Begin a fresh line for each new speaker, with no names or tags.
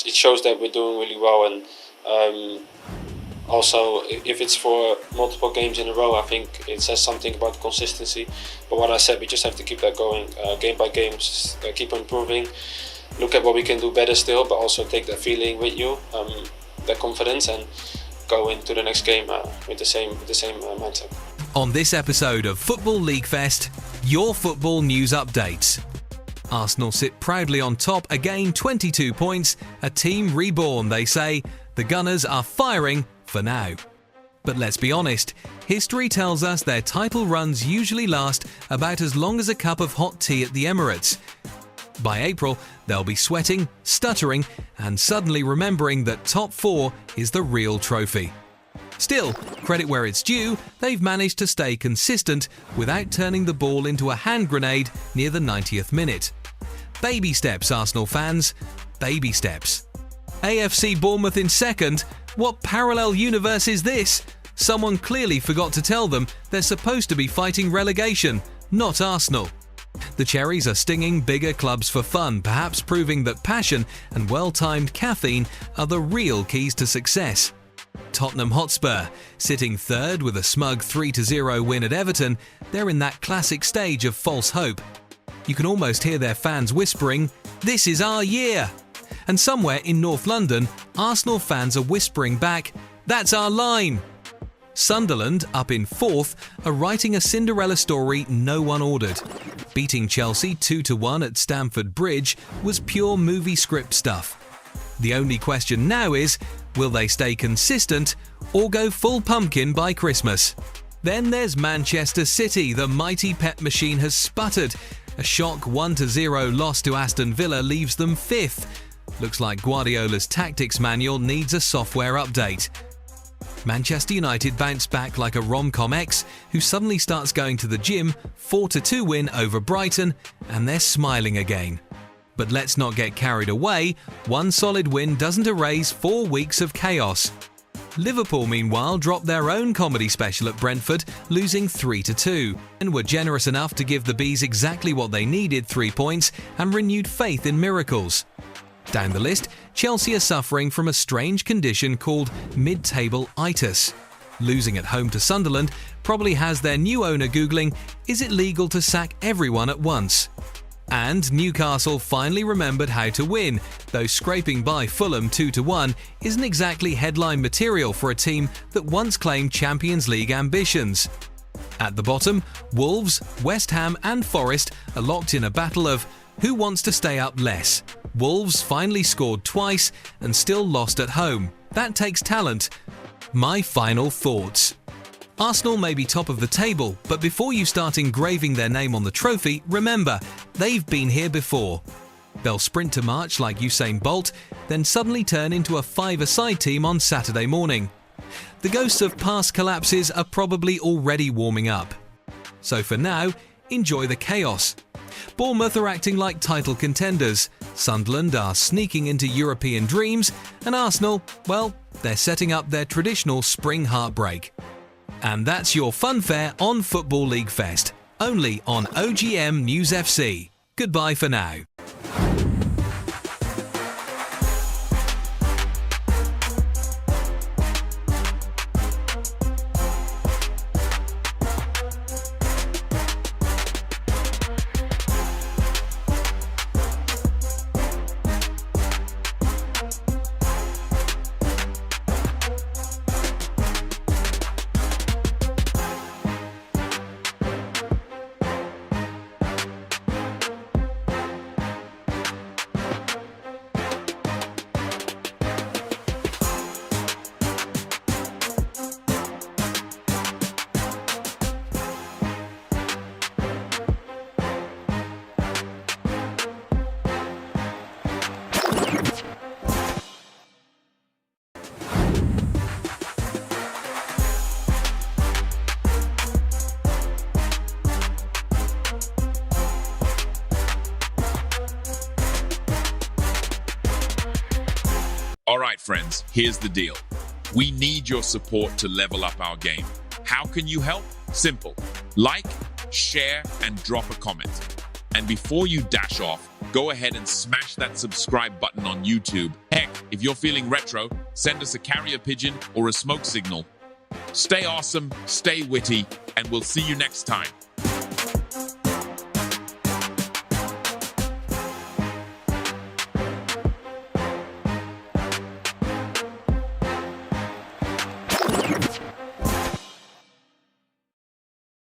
it shows that we're doing really well. And also, if it's for multiple games in a row, I think it says something about consistency. But what I said, we just have to keep that going, game by game, keep improving, look at what we can do better still, but also take that feeling with you, that confidence, and go into the next game with the same mindset.
On this episode of Football League Fest, your football news updates. Arsenal sit proudly on top, again 22 points, a team reborn, they say. The Gunners are firing for now. But let's be honest, history tells us their title runs usually last about as long as a cup of hot tea at the Emirates. By April, they'll be sweating, stuttering, and suddenly remembering that top 4 is the real trophy. Still, credit where it's due, they've managed to stay consistent without turning the ball into a hand grenade near the 90th minute. Baby steps, Arsenal fans. Baby steps. AFC Bournemouth in second. What parallel universe is this? Someone clearly forgot to tell them they're supposed to be fighting relegation, not Arsenal. The Cherries are stinging bigger clubs for fun, perhaps proving that passion and well-timed caffeine are the real keys to success. Tottenham Hotspur, sitting third with a smug 3-0 win at Everton, they're in that classic stage of false hope. You can almost hear their fans whispering, "This is our year!" And somewhere in North London, Arsenal fans are whispering back, "That's our line!" Sunderland, up in fourth, are writing a Cinderella story no one ordered. Beating Chelsea 2-1 at Stamford Bridge was pure movie script stuff. The only question now is, will they stay consistent or go full pumpkin by Christmas? Then there's Manchester City. The mighty Pep machine has sputtered. A shock 1-0 loss to Aston Villa leaves them fifth. Looks like Guardiola's tactics manual needs a software update. Manchester United bounce back like a rom-com ex who suddenly starts going to the gym, 4-2 win over Brighton, and they're smiling again. But let's not get carried away, one solid win doesn't erase 4 weeks of chaos. Liverpool, meanwhile, dropped their own comedy special at Brentford, losing 3-2, and were generous enough to give the Bees exactly what they needed, 3 points, and renewed faith in miracles. Down the list, Chelsea are suffering from a strange condition called mid-table-itis. Losing at home to Sunderland probably has their new owner googling, is it legal to sack everyone at once? And Newcastle finally remembered how to win, though scraping by Fulham 2-1 isn't exactly headline material for a team that once claimed Champions League ambitions. At the bottom, Wolves, West Ham and Forest are locked in a battle of who wants to stay up less. Wolves finally scored twice and still lost at home. That takes talent. My final thoughts. Arsenal may be top of the table, but before you start engraving their name on the trophy, remember, they've been here before. They'll sprint to March like Usain Bolt, then suddenly turn into a five-a-side team on Saturday morning. The ghosts of past collapses are probably already warming up. So for now, enjoy the chaos. Bournemouth are acting like title contenders, Sunderland are sneaking into European dreams, and Arsenal, well, they're setting up their traditional spring heartbreak. And that's your funfair on Football League Fest, only on OGM News FC. Goodbye for now.
All right, friends, here's the deal. We need your support to level up our game. How can you help? Simple. Like, share, and drop a comment. And before you dash off, go ahead and smash that subscribe button on YouTube. Heck, If you're feeling retro, send us a carrier pigeon or a smoke signal. Stay awesome, stay witty, and we'll see you next time.